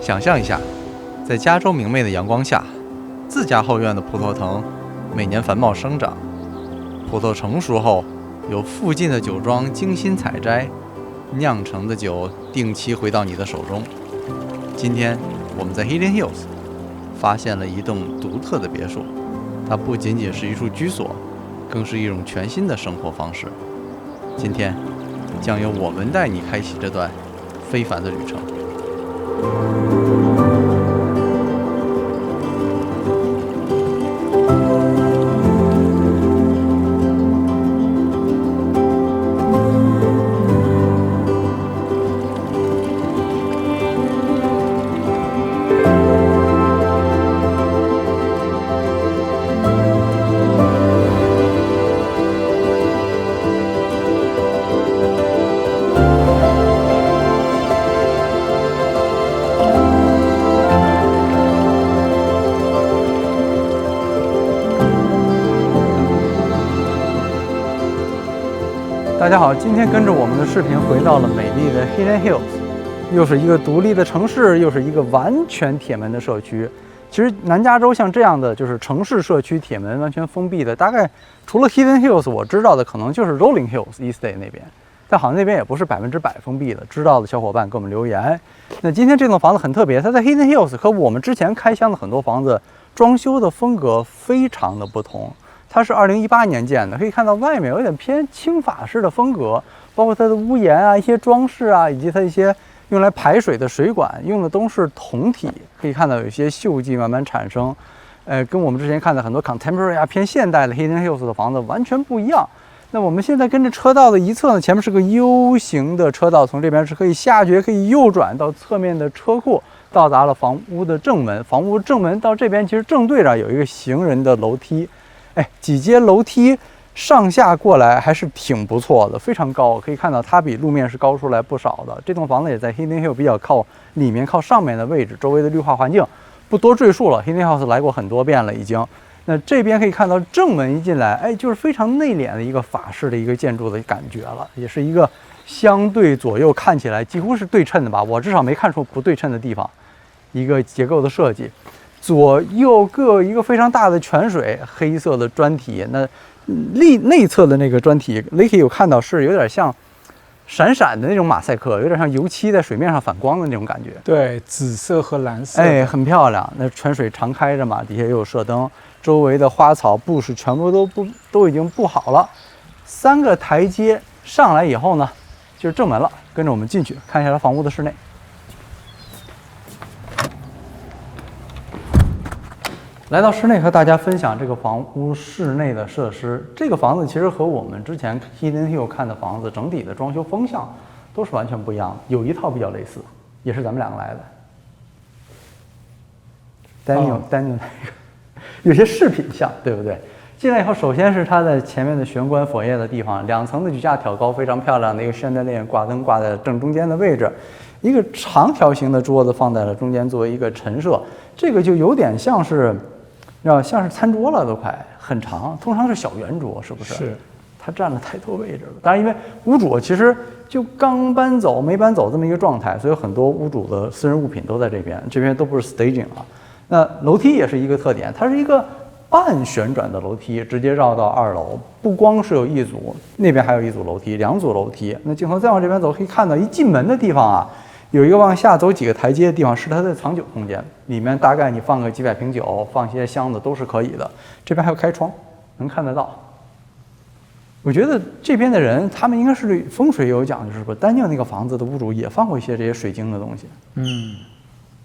想象一下，在加州明媚的阳光下，自家后院的葡萄藤每年繁茂生长，葡萄成熟后，由附近的酒庄精心采摘，酿成的酒定期回到你的手中。今天我们在 Hidden Hills 发现了一栋独特的别墅，它不仅仅是一处居所，更是一种全新的生活方式。今天将由我们带你开启这段非凡的旅程。大家好，今天跟着我们的视频回到了美丽的 Hidden Hills， 又是一个独立的城市，又是一个完全铁门的社区。其实南加州像这样的就是城市社区铁门完全封闭的，大概除了 Hidden Hills 我知道的可能就是 Rolling Hills Estate 那边，但好像那边也不是100%封闭的。知道的小伙伴给我们留言。那今天这栋房子很特别，它在 Hidden Hills 和我们之前开箱的很多房子装修的风格非常的不同。它是2018年建的，可以看到外面有点偏轻法式的风格，包括它的屋檐啊、一些装饰啊，以及它一些用来排水的水管用的都是铜体，可以看到有一些锈迹慢慢产生。跟我们之前看的很多 contemporary 啊偏现代的 Hidden Hills 的房子完全不一样。那我们现在跟着车道的一侧呢，前面是个 U 型的车道，从这边是可以下决，可以右转到侧面的车库，到达了房屋的正门。房屋正门到这边其实正对着有一个行人的楼梯。几阶楼梯上下过来还是挺不错的，非常高，可以看到它比路面是高出来不少的。这栋房子也在 Hidden Hill 比较靠里面靠上面的位置，周围的绿化环境不多赘述了， Hidden House 来过很多遍了已经。那这边可以看到正门一进来，就是非常内敛的一个法式的一个建筑的感觉了，也是一个相对左右看起来几乎是对称的吧，我至少没看出不对称的地方，一个结构的设计。左右各有一个非常大的泉水，黑色的砖体。那内侧的那个砖体 ，Licky 有看到是有点像闪闪的那种马赛克，有点像油漆在水面上反光的那种感觉。对，紫色和蓝色。很漂亮。那泉水常开着嘛，底下又有射灯，周围的花草布是全部都已经布好了。3个台阶上来以后呢，就是正门了。跟着我们进去看一下它房屋的室内。来到室内和大家分享这个房屋室内的设施。这个房子其实和我们之前 Hidden Hill 看的房子整体的装修风向都是完全不一样的，有一套比较类似，也是咱们2个来的。Daniel 那个有些饰品像，对不对？进来以后，首先是它的前面的玄关佛爷的地方，2层的举架挑高，非常漂亮的一个chandelier挂灯挂在正中间的位置，一个长条形的桌子放在了中间作为一个陈设，这个就有点像是餐桌了，都快很长，通常是小圆桌，是不是？是。它占了太多位置了。当然，因为屋主其实就刚搬走没搬走这么一个状态，所以很多屋主的私人物品都在这边，这边都不是 staging 了。那楼梯也是一个特点，它是一个半旋转的楼梯，直接绕到2楼。不光是有一组，那边还有一组楼梯，2组楼梯。那镜头再往这边走，可以看到一进门的地方啊，有一个往下走几个台阶的地方，是它的藏酒空间，里面大概你放个几百瓶酒，放些箱子都是可以的。这边还有开窗，能看得到。我觉得这边的人，他们应该是对风水有讲究，是不是？丹宁那个房子的屋主也放过一些这些水晶的东西。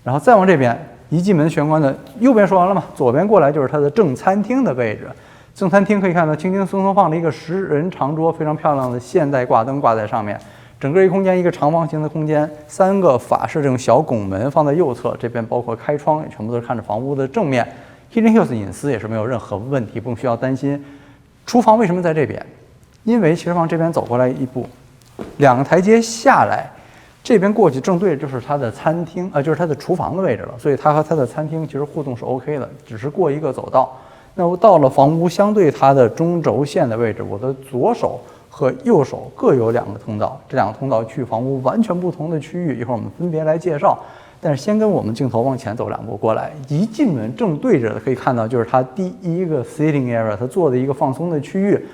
然后再往这边，一进门玄关的右边说完了嘛，左边过来就是它的正餐厅的位置。正餐厅可以看到轻轻松松放了一个10人长桌，非常漂亮的现代挂灯挂在上面。整个一空间一个长方形的空间，3个法式这种小拱门放在右侧，这边包括开窗，也全部都是看着房屋的正面。Hidden Hills 隐私也是没有任何问题，不需要担心。厨房为什么在这边？因为其实往这边走过来一步，2个台阶下来，这边过去正对就是它的餐厅，就是它的厨房的位置了，所以它和它的餐厅其实互动是 OK 的，只是过一个走道。那我到了房屋相对它的中轴线的位置，我的左手和右手各有2个通道，这2个通道去房屋完全不同的区域，一会儿我们分别来介绍。但是先跟我们镜头往前走2步过来，一进门正对着的可以看到就是它第一个 sitting area， 它做的一个放松的区域。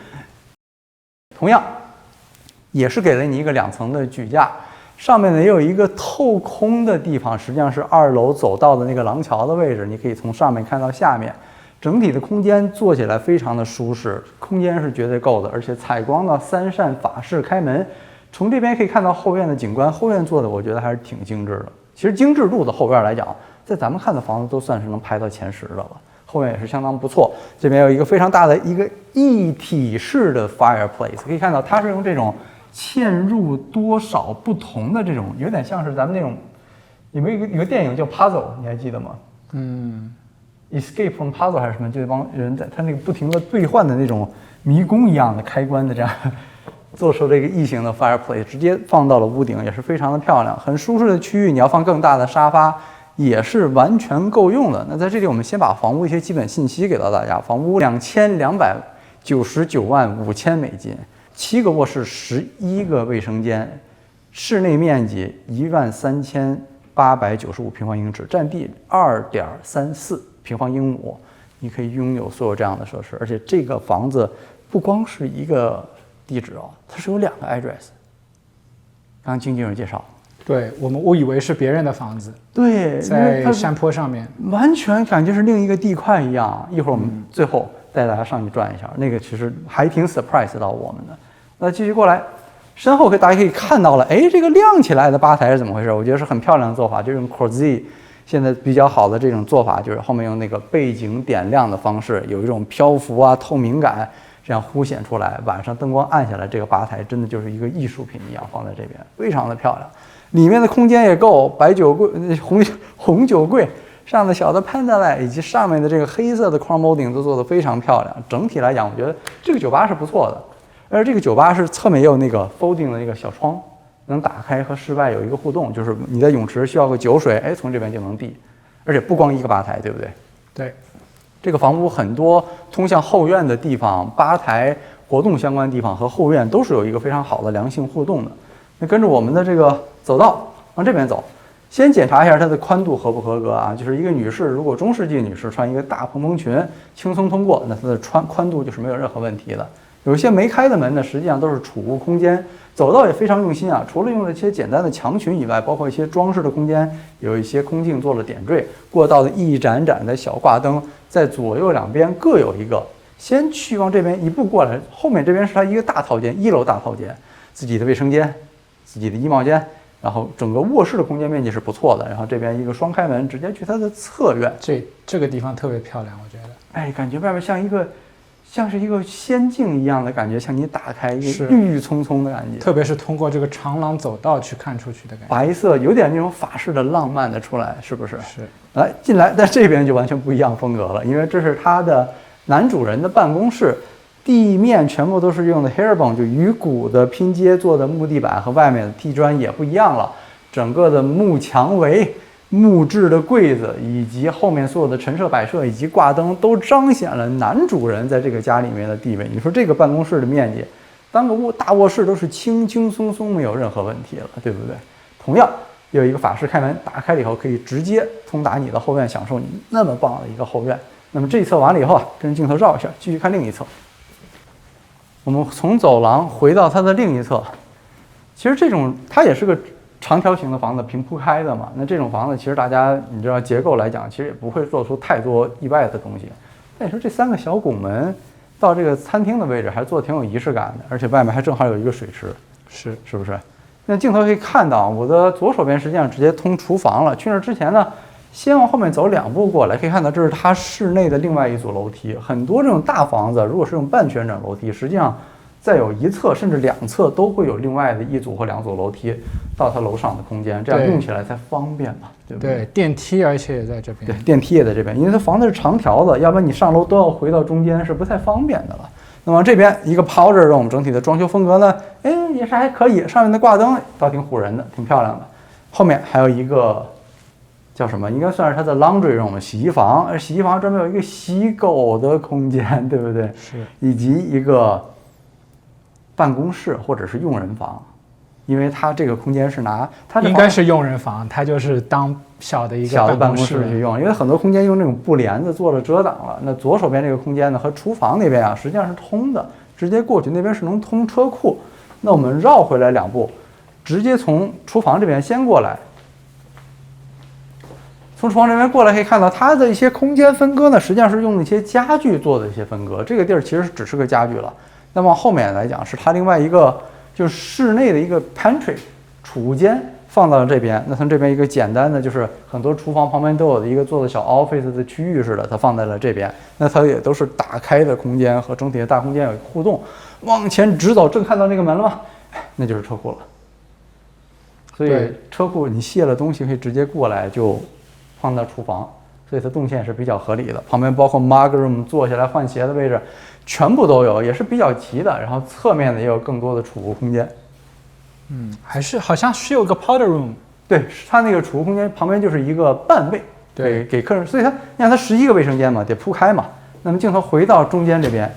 同样也是给了你一个2层的举架，上面呢也有一个透空的地方，实际上是2楼走道的那个廊桥的位置，你可以从上面看到下面。整体的空间做起来非常的舒适，空间是绝对够的，而且采光的3扇法式开门，从这边可以看到后院的景观，后院做的我觉得还是挺精致的。其实精致度的后院来讲，在咱们看的房子都算是能排到前10的了，后院也是相当不错。这边有一个非常大的一个一体式的 fireplace， 可以看到它是用这种嵌入多少不同的这种，有点像是咱们那种，有没有一个电影叫 Puzzle， 你还记得吗？Escape from Puzzle 还是什么？就这帮人在他那个不停的兑换的那种迷宫一样的开关的这样。做出这个异形的 fireplace， 直接放到了屋顶，也是非常的漂亮，很舒适的区域。你要放更大的沙发，也是完全够用的。那在这里，我们先把房屋一些基本信息给到大家。房屋2299万5千美金，7个卧室，11个卫生间，室内面积13895平方英尺，占地2.34平方英亩，你可以拥有所有这样的设施。而且这个房子不光是一个地址哦，它是有2个 address。刚刚经纪人介绍，对我们误以为是别人的房子，对，在山坡上面，完全感觉是另一个地块一样。一会儿我们最后带大家上去转一下，那个其实还挺 surprise 到我们的。那继续过来，身后大家可以看到了，哎，这个亮起来的吧台是怎么回事？我觉得是很漂亮的做法，就是用 Corzi 现在比较好的这种做法，就是后面用那个背景点亮的方式，有一种漂浮啊、透明感。这样凸显出来，晚上灯光暗下来，这个吧台真的就是一个艺术品一样放在这边，非常的漂亮。里面的空间也够，白酒柜、红酒柜上的小的 Pandalite 以及上面的这个黑色的 Chrome molding 都做得非常漂亮。整体来讲，我觉得这个酒吧是不错的。而这个酒吧是侧面也有那个 folding 的那个小窗，能打开和室外有一个互动，就是你在泳池需要个酒水，哎，从这边就能递。而且不光一个吧台，对不对？对。这个房屋很多通向后院的地方，吧台、活动相关地方和后院都是有一个非常好的良性互动的。那跟着我们的这个走道往这边走，先检查一下它的宽度合不合格啊？就是一个女士，如果中世纪女士穿一个大蓬蓬裙，轻松通过，那它的宽度就是没有任何问题的。有一些没开的门呢，实际上都是储物空间。走道也非常用心啊，除了用了一些简单的墙裙以外，包括一些装饰的空间，有一些空镜做了点缀，过道的一盏盏的小挂灯，在左右两边各有一个。先去往这边一步过来，后面这边是它一个大套间，1楼大套间，自己的卫生间，自己的衣帽间，然后整个卧室的空间面积是不错的。然后这边一个双开门，直接去它的侧院，这个地方特别漂亮，我觉得。哎，感觉外面像是一个仙境一样的感觉，向你打开一个郁郁葱葱的感觉，特别是通过这个长廊走道去看出去的感觉，白色有点那种法式的浪漫的出来，是不是？是。来进来，在这边就完全不一样风格了，因为这是他的男主人的办公室，地面全部都是用的 herringbone 就鱼骨的拼接做的木地板，和外面的地砖也不一样了，整个的木墙围。木质的柜子以及后面所有的陈设摆设以及挂灯都彰显了男主人在这个家里面的地位。你说这个办公室的面积，当个大卧室都是轻轻松松没有任何问题了，对不对？同样有一个法式开门，打开了以后可以直接通达你的后院，享受你那么棒的一个后院。那么这一侧完了以后啊，跟镜头绕一下，继续看另一侧。我们从走廊回到它的另一侧，其实这种它也是个长条形的房子，平铺开的嘛。那这种房子其实大家你知道结构来讲，其实也不会做出太多意外的东西。但你说这3个小拱门到这个餐厅的位置，还做挺有仪式感的，而且外面还正好有一个水池，是不是？那镜头可以看到，我的左手边实际上直接通厨房了。去那之前呢，先往后面走2步过来，可以看到这是它室内的另外一组楼梯。很多这种大房子，如果是用半旋转楼梯，实际上再有一侧甚至2侧都会有另外的1组或2组楼梯到它楼上的空间，这样用起来才方便嘛，对不对？对，电梯而且也在这边。对，电梯也在这边，因为它房子是长条的，要不然你上楼都要回到中间，是不太方便的了。那么这边一个 powder room， 我们整体的装修风格呢，哎，也是还可以，上面的挂灯倒挺唬人的，挺漂亮的。后面还有一个叫什么？应该算是它的 laundry room 洗衣房，而洗衣房专门有一个洗狗的空间，对不对？是，以及一个办公室或者是用人房，因为它这个空间是拿它应该是用人房，它就是当小的一个办公室去用，因为很多空间用那种布帘子做了遮挡了。那左手边这个空间呢，和厨房那边啊实际上是通的，直接过去那边是能通车库。那我们绕回来2步，直接从厨房这边先过来。从厨房这边过来可以看到，它的一些空间分割呢，实际上是用一些家具做的一些分割。这个地儿其实只是个家具了。那么后面来讲，是它另外一个就是室内的一个 pantry 储物间放到了这边。那它这边一个简单的就是很多厨房旁边都有的一个做的小 office 的区域似的，它放在了这边。那它也都是打开的空间，和整体的大空间有互动。往前直走，正看到那个门了吗？那就是车库了。所以车库你卸了东西可以直接过来就放到厨房，所以它动线是比较合理的。旁边包括 mug room 坐下来换鞋的位置，全部都有，也是比较齐的。然后侧面呢也有更多的储物空间。还是好像是有个 powder room。对，它那个储物空间旁边就是一个半卫，对，给客人。所以它你看它11个卫生间嘛，得铺开嘛。那么镜头回到中间这边，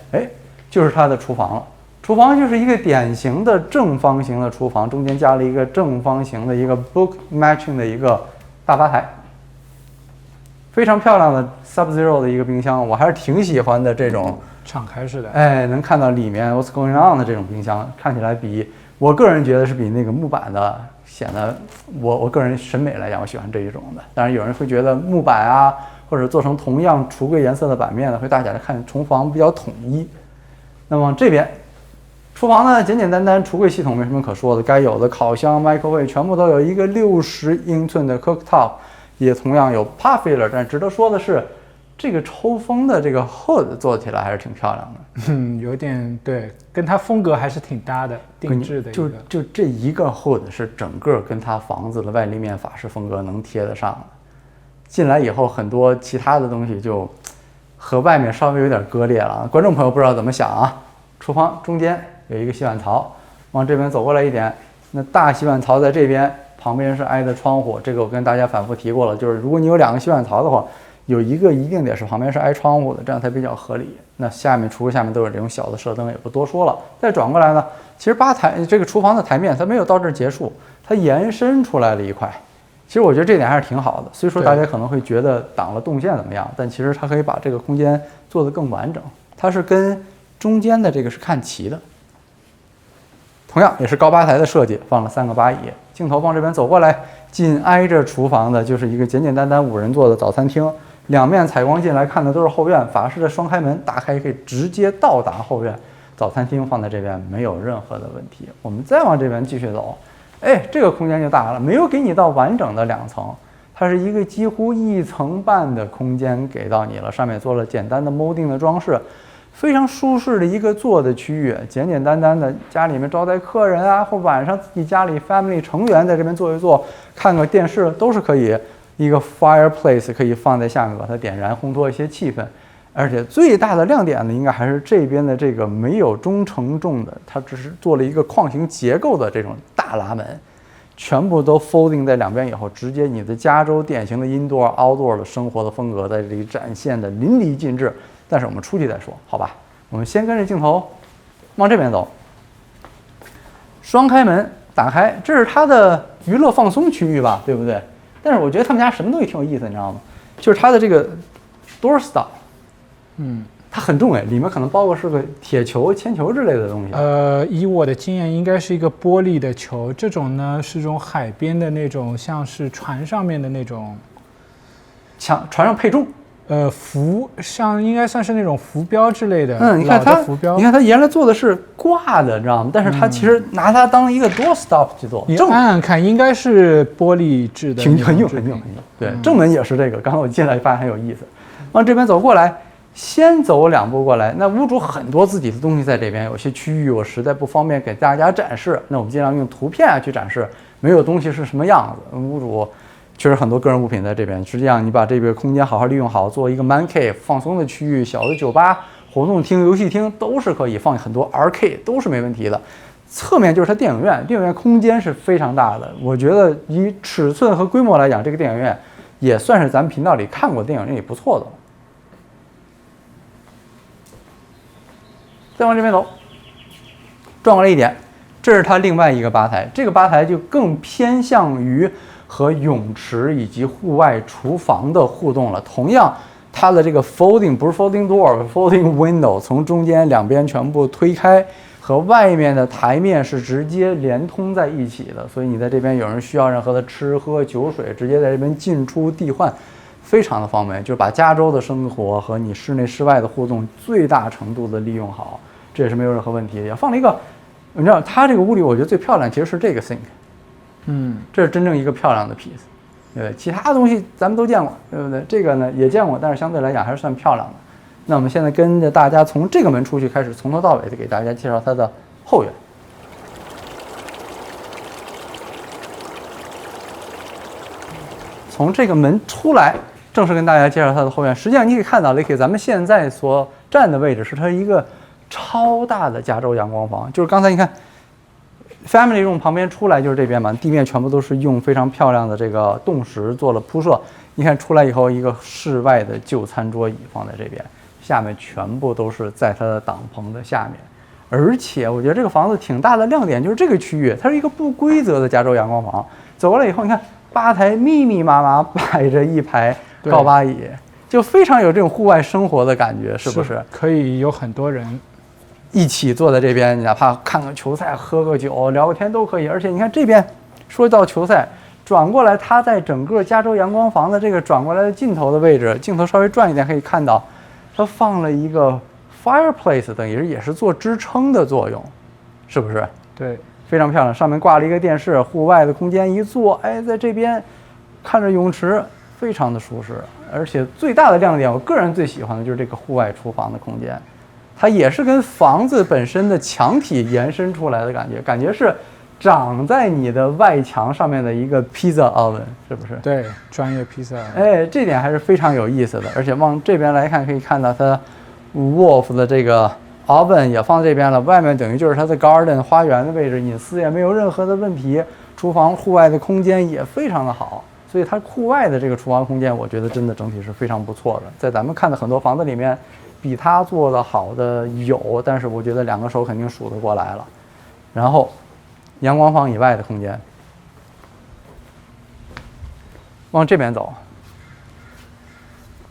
就是它的厨房了。厨房就是一个典型的正方形的厨房，中间加了一个正方形的一个 book matching 的一个大吧台，非常漂亮的 Sub-Zero 的一个冰箱，我还是挺喜欢的这种敞开式的。能看到里面 What's going on 的这种冰箱，看起来比我个人觉得是比那个木板的显得我个人审美来讲，我喜欢这一种的。当然有人会觉得木板啊，或者做成同样橱柜颜色的板面呢，会大家来看厨房比较统一。那么这边厨房呢，简简单单，橱柜系统没什么可说的，该有的烤箱、microwave 全部都有，一个60英寸的 cooktop， 也同样有 pot filler。但值得说的是，这个抽风的这个 hood 做起来还是挺漂亮的。有点对，跟它风格还是挺搭的，定制的一个。就这一个 hood 是整个跟它房子的外立面法式风格能贴得上的。进来以后，很多其他的东西就和外面稍微有点割裂了。观众朋友不知道怎么想啊？厨房中间有一个洗碗槽，往这边走过来一点，那大洗碗槽在这边，旁边是挨着窗户。这个我跟大家反复提过了，就是如果你有2个洗碗槽的话，有一个一定得是旁边是挨窗户的，这样才比较合理。那下面橱柜下面都有这种小的射灯，也不多说了。再转过来呢，其实这个厨房的台面它没有到这儿结束，它延伸出来了一块。其实我觉得这点还是挺好的，虽说大家可能会觉得挡了动线怎么样，但其实它可以把这个空间做得更完整。它是跟中间的这个是看齐的，同样也是高吧台的设计，放了3个吧椅。镜头往这边走过来，紧挨着厨房的就是一个简简单单5人座的早餐厅，两面采光进来看的都是后院，法式的双开门，打开可以直接到达后院。早餐厅放在这边没有任何的问题。我们再往这边继续走，这个空间就大了，没有给你到完整的2层，它是一个几乎1层半的空间给到你了，上面做了简单的 molding 的装饰。非常舒适的一个坐的区域，简简单单的，家里面招待客人啊，或晚上自己家里 family 成员在这边坐一坐，看个电视都是可以。一个 fireplace 可以放在下面把它点燃，烘托一些气氛。而且最大的亮点呢，应该还是这边的这个没有中承重的，它只是做了一个框形结构的这种大拉门，全部都 folding 在两边以后，直接你的加州典型的 indoor outdoor 的生活的风格在这里展现的淋漓尽致。但是我们出去再说，好吧？我们先跟着镜头往这边走。双开门打开，这是它的娱乐放松区域吧，对不对？但是我觉得他们家什么东西挺有意思，你知道吗？就是它的这个 door stop， 它很重里面可能包括是个铁球、铅球之类的东西。以我的经验，应该是一个玻璃的球，这种呢是种海边的那种，像是船上面的那种，船上配重。像应该算是那种浮标之类的。你看它，浮标，你看它原来做的是挂的，你知道吗？但是它其实拿它当一个 door stop 去做。你暗暗看，应该是玻璃制的，很硬。对，正门也是这个。刚才我进来发现很有意思。往这边走过来，先走2步过来。那屋主很多自己的东西在这边，有些区域我实在不方便给大家展示，那我们尽量用图片去展示，没有东西是什么样子。屋主确实很多个人物品在这边，实际上你把这个空间好好利用好，做一个 man cave 放松的区域，小的酒吧、活动厅、游戏厅都是可以放很多 arcade 都是没问题的。侧面就是它电影院，电影院空间是非常大的，我觉得以尺寸和规模来讲，这个电影院也算是咱们频道里看过电影院里不错的了。再往这边走，转过来一点，这是它另外一个吧台，这个吧台就更偏向于和泳池以及户外厨房的互动了。同样，它的这个 folding 不是 folding door，folding window 从中间两边全部推开，和外面的台面是直接连通在一起的。所以你在这边有人需要任何的吃喝酒水，直接在这边进出替换，非常的方便，就是把加州的生活和你室内室外的互动最大程度的利用好，这也是没有任何问题的。也放了一个，你知道，它这个屋里我觉得最漂亮其实是这个 sink， 这是真正一个漂亮的 piece。对，其他东西咱们都见过，对不对？这个呢也见过，但是相对来讲还是算漂亮的。那我们现在跟着大家从这个门出去开始，从头到尾的给大家介绍它的后院。从这个门出来，正式跟大家介绍它的后院。实际上你可以看到 ，Licky， 咱们现在所站的位置是它一个超大的加州阳光房，就是刚才你看 Family Room 旁边出来就是这边嘛，地面全部都是用非常漂亮的这个冻石做了铺设。你看出来以后，一个室外的就餐桌椅放在这边，下面全部都是在它的挡棚的下面。而且我觉得这个房子挺大的亮点就是这个区域，它是一个不规则的加州阳光房。走过来以后，你看吧台密密麻麻摆着一排高把椅，就非常有这种户外生活的感觉，是不是？可以有很多人一起坐在这边，哪怕看个球赛、喝个酒、聊个天都可以。而且你看这边，说到球赛，转过来，它在整个加州阳光房的这个转过来的尽头的位置，镜头稍微转一点可以看到，它放了一个 fireplace， 等于也是做支撑的作用，是不是？对，非常漂亮。上面挂了一个电视，户外的空间一坐，哎，在这边看着泳池，非常的舒适。而且最大的亮点，我个人最喜欢的就是这个户外厨房的空间。它也是跟房子本身的墙体延伸出来的感觉是长在你的外墙上面的一个 pizza oven， 是不是？对，专业披萨。哎，这点还是非常有意思的。而且往这边来看，可以看到它 Wolf 的这个 oven 也放这边了，外面等于就是它的 garden 花园的位置，隐私也没有任何的问题。厨房户外的空间也非常的好，所以它户外的这个厨房空间，我觉得真的整体是非常不错的。在咱们看的很多房子里面，比它做的好的有，但是我觉得两个手肯定数得过来了。然后，阳光房以外的空间，往这边走，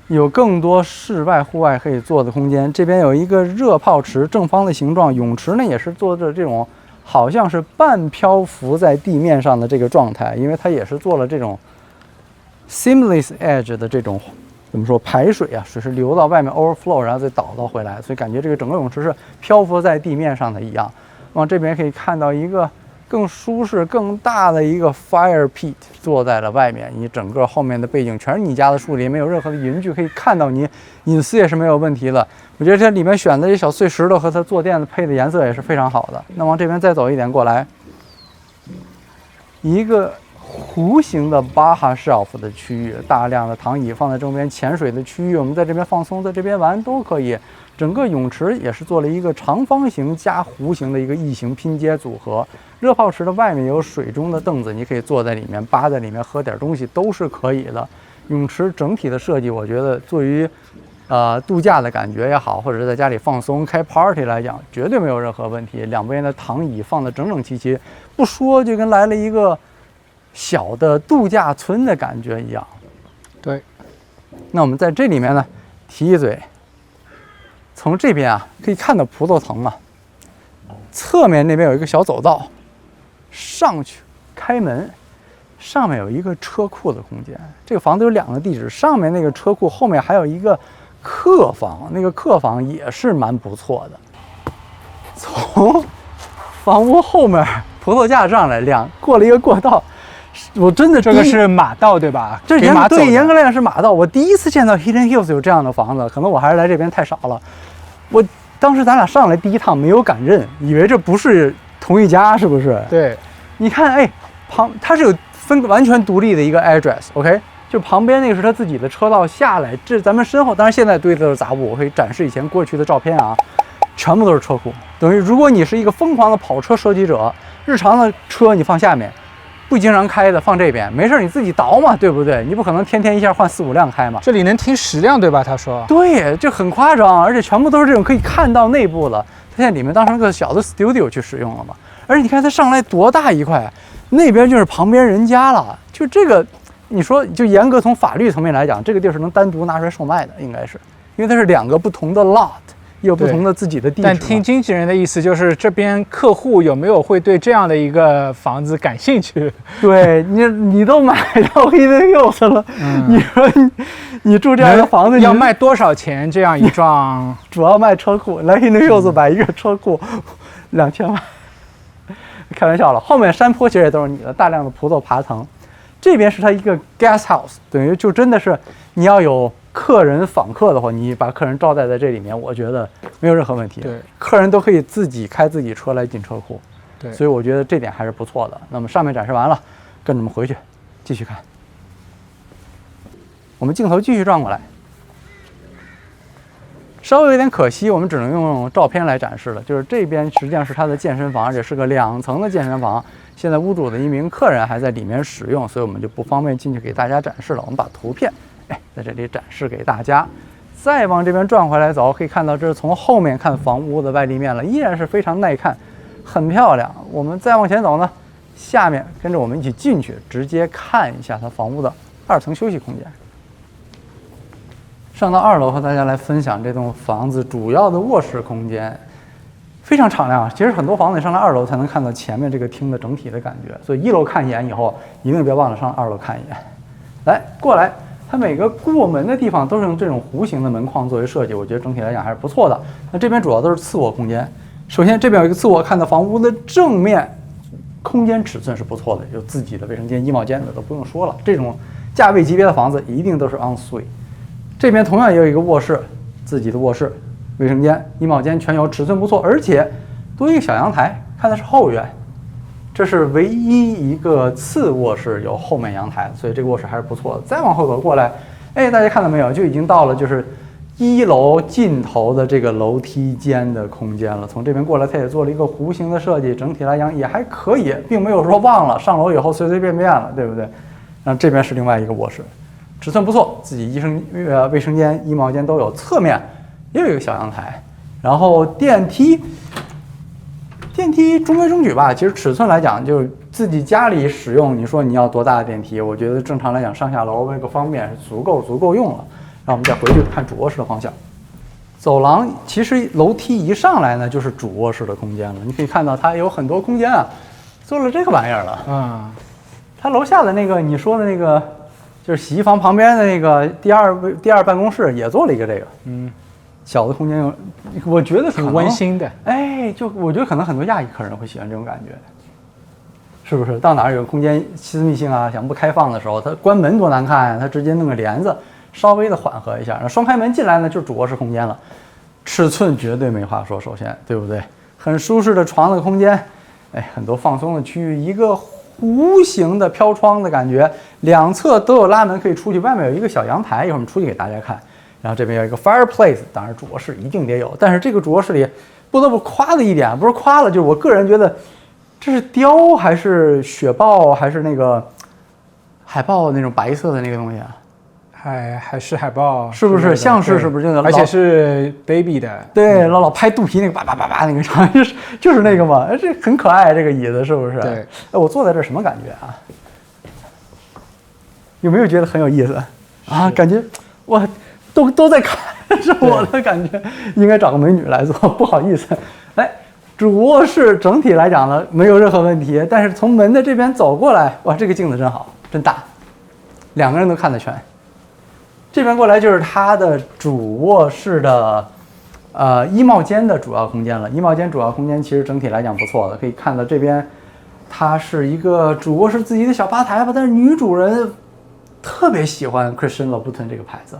有更多室外、户外可以做的空间。这边有一个热泡池，正方的形状，泳池呢也是做的这种好像是半漂浮在地面上的这个状态，因为它也是做了这种 seamless edge 的这种。怎么说排水啊？水是流到外面 overflow， 然后再倒到回来，所以感觉这个整个泳池是漂浮在地面上的一样。往这边可以看到一个更舒适、更大的一个 fire pit 坐在了外面，你整个后面的背景全是你家的树林，没有任何的邻居可以看到你，隐私也是没有问题的。我觉得这里面选的这小碎石头和它坐垫的配的颜色也是非常好的。那往这边再走一点过来，一个弧形的Baja Shelf 的区域，大量的躺椅放在周边，潜水的区域，我们在这边放松，在这边玩都可以。整个泳池也是做了一个长方形加弧形的一个异形拼接组合。热泡池的外面有水中的凳子，你可以坐在里面，扒在里面喝点东西都是可以的。泳池整体的设计，我觉得对于度假的感觉也好，或者是在家里放松开 party 来讲，绝对没有任何问题。两边的躺椅放得整整齐齐，不说就跟来了一个小的度假村的感觉一样。对，那我们在这里面呢，提一嘴，从这边啊可以看到葡萄藤啊，侧面那边有一个小走道，上去开门，上面有一个车库的空间。这个房子有2个地址，上面那个车库后面还有一个客房，那个客房也是蛮不错的。从房屋后面葡萄架上来过了一个过道。我真的这个是马道对吧？这对严格来讲是马道。我第一次见到 Hidden Hills 有这样的房子，可能我还是来这边太少了。我当时咱俩上来第一趟没有敢认，以为这不是同一家，是不是？对，你看，哎，它是有分完全独立的一个 address，OK，就旁边那个是他自己的车道下来，这咱们身后，当然现在堆的都是杂物，我可以展示以前过去的照片啊，全部都是车库。等于如果你是一个疯狂的跑车收集者，日常的车你放下面。不经常开的放这边，没事你自己倒嘛，对不对？你不可能天天一下换4、5辆开嘛。这里能停10辆对吧？他说。对，这很夸张，而且全部都是这种可以看到内部的，它现在里面当成个小的 studio 去使用了嘛。而且你看它上来多大一块，那边就是旁边人家了，就这个，你说就严格从法律层面来讲，这个地儿是能单独拿出来售卖的，应该是，因为它是2个不同的 lot。也有不同的自己的地址。但听经纪人的意思，就是这边客户有没有会对这样的一个房子感兴趣？对你都买到 Hidden Hills 了，你说你住这样的房子，要卖多少钱？这样一幢主要卖车库，来 Hidden Hills 买一个车库2000万，开玩笑了。后面山坡其实也都是你的，大量的葡萄爬藤。这边是它一个 guest house， 等于就真的是你要有客人访客的话，你把客人招待在这里面，我觉得没有任何问题。对，客人都可以自己开自己车来进车库。对，所以我觉得这点还是不错的。那么上面展示完了，跟着我们回去继续看。我们镜头继续转过来，稍微有点可惜，我们只能用照片来展示了。就是这边实际上是他的健身房，而且是个2层的健身房。现在屋主的一名客人还在里面使用，所以我们就不方便进去给大家展示了。我们把图片在这里展示给大家。再往这边转回来走，可以看到这是从后面看房屋的外立面了，依然是非常耐看，很漂亮。我们再往前走呢，下面跟着我们一起进去，直接看一下它房屋的2层休息空间。上到2楼和大家来分享这栋房子主要的卧室空间，非常敞亮。其实很多房子你上到2楼才能看到前面这个厅的整体的感觉，所以1楼看一眼以后，一定别忘了上2楼看一眼。来，过来。它每个过门的地方都是用这种弧形的门框作为设计，我觉得整体来讲还是不错的。那这边主要都是次卧空间。首先这边有一个次卧，看到房屋的正面，空间尺寸是不错的，有自己的卫生间、衣帽间的都不用说了。这种价位级别的房子一定都是 en suite。这边同样也有一个卧室，自己的卧室、卫生间、衣帽间全有，尺寸不错，而且多一个小阳台，看的是后院。这是唯一一个次卧室有后面阳台，所以这个卧室还是不错的。再往后走过来，大家看到没有，就已经到了就是1楼尽头的这个楼梯间的空间了。从这边过来，它也做了一个弧形的设计，整体来讲也还可以，并没有说忘了上楼以后随随便便了，对不对？然后这边是另外一个卧室，尺寸不错，自己卫生间、衣帽间都有，侧面也有一个小阳台，然后电梯中规中矩吧，其实尺寸来讲，就是自己家里使用，你说你要多大的电梯？我觉得正常来讲，上下楼为个方便是足够用了。让我们再回去看主卧室的方向。走廊其实楼梯一上来呢，就是主卧室的空间了。你可以看到它有很多空间啊，做了这个玩意儿了。它楼下的那个你说的那个，就是洗衣房旁边的那个第二办公室也做了一个这个。小的空间我觉得挺温馨的。就我觉得可能很多亚裔客人会喜欢这种感觉，是不是？到哪儿有空间私密性啊，想不开放的时候，它关门多难看啊，它直接弄个帘子，稍微的缓和一下。双开门进来呢，就是主卧室空间了，尺寸绝对没话说，首先对不对？很舒适的床的空间，很多放松的区域，一个弧形的飘窗的感觉，两侧都有拉门可以出去，外面有一个小阳台，一会儿我们出去给大家看。然后这边有一个 fireplace， 当然主卧室一定得有，但是这个主卧室里不得不夸的一点，不是夸了，就是我个人觉得这是雕还是雪豹还是那个海豹那种白色的那个东西啊？还是海豹，是不是？像是是不是真的？而且是 baby 的，对，老拍肚皮那个叭叭叭叭那个场景，就是那个嘛，这很可爱，这个椅子是不是？对，我坐在这什么感觉啊？有没有觉得很有意思啊？感觉哇。都在看，是我的感觉，应该找个美女来做，不好意思。来，主卧室整体来讲呢，没有任何问题，但是从门的这边走过来，哇，这个镜子真好，真大，两个人都看得全。这边过来就是它的主卧室的衣帽间的主要空间了。衣帽间主要空间其实整体来讲不错的，可以看到这边它是一个主卧室自己的小吧台吧，但是女主人特别喜欢 Christian Louboutin 这个牌子。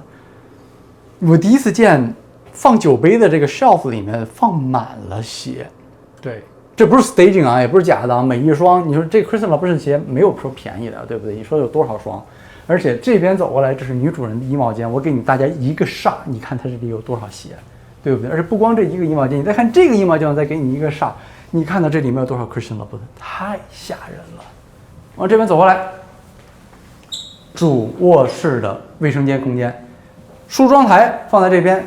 我第一次见放酒杯的这个 shelf 里面放满了鞋，对，这不是 staging 啊，也不是假的，每一双，你说这 Christian Louboutin 鞋没有说便宜的，对不对？你说有多少双？而且这边走过来，这是女主人的衣帽间，我给大家一个 shot， 你看它这里有多少鞋，对不对？而且不光这一个衣帽间，你再看这个衣帽间，我再给你一个 shot， 你看到这里面有多少 Christian Louboutin， 太吓人了。往这边走过来，主卧室的卫生间空间。梳妆台放在这边，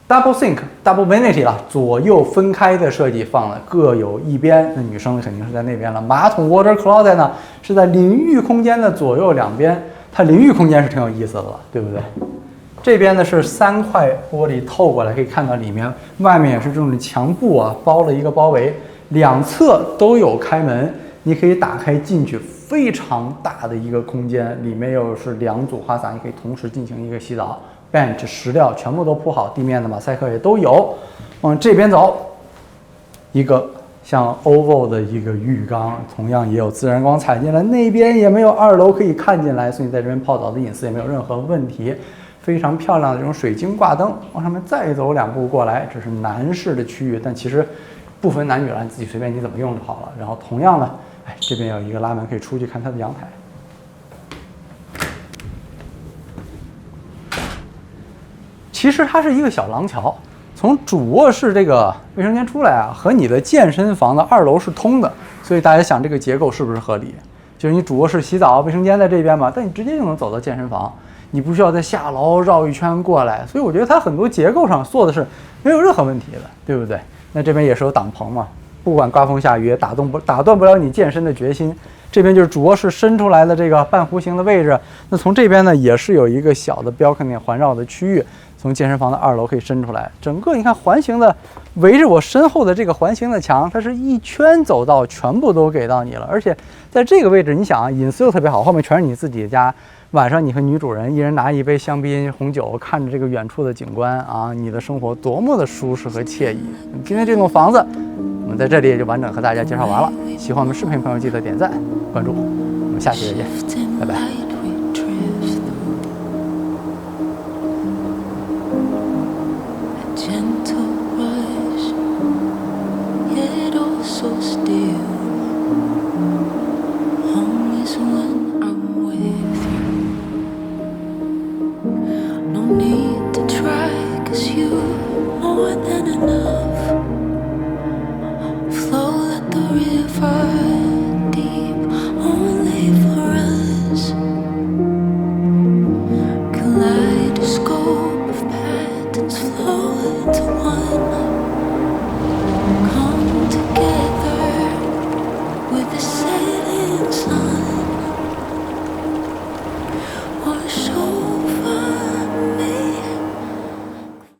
double sink、double vanity 了，左右分开的设计放了，各有一边。那女生肯定是在那边了。马桶 water closet 呢是在淋浴空间的左右两边，它淋浴空间是挺有意思的了，对不对？这边呢是3块玻璃透过来，可以看到里面，外面也是这种墙布啊包了一个包围，两侧都有开门，你可以打开进去，非常大的一个空间，里面又是2组花洒，你可以同时进行一个洗澡。bench 食料全部都铺好，地面的马赛克也都有。往这边走，一个像 oval 的一个浴缸，同样也有自然光采进来，那边也没有2楼可以看进来，所以在这边泡澡的隐私也没有任何问题。非常漂亮的这种水晶挂灯，往上面再走2步过来，这是男士的区域，但其实不分男女了，你自己随便你怎么用就好了。然后同样呢，这边有一个拉门可以出去看它的阳台。其实它是一个小廊桥，从主卧室这个卫生间出来啊，和你的健身房的2楼是通的，所以大家想这个结构是不是合理？就是你主卧室洗澡，卫生间在这边嘛，但你直接就能走到健身房，你不需要再下楼绕一圈过来，所以我觉得它很多结构上做的是没有任何问题的，对不对？那这边也是有挡棚嘛，不管刮风下雨也打断不了你健身的决心。这边就是主卧室伸出来的这个半弧形的位置，那从这边呢也是有一个小的balcony环绕的区域，从健身房的2楼可以伸出来。整个你看环形的，围着我身后的这个环形的墙，它是一圈走道，全部都给到你了。而且在这个位置，你想啊，隐私又特别好，后面全是你自己的家。晚上你和女主人一人拿一杯香槟红酒，看着这个远处的景观啊，你的生活多么的舒适和惬意。今天这栋房子，我们在这里也就完整和大家介绍完了。喜欢我们视频的朋友记得点赞关注，我们下期再见，拜拜。With the setting sun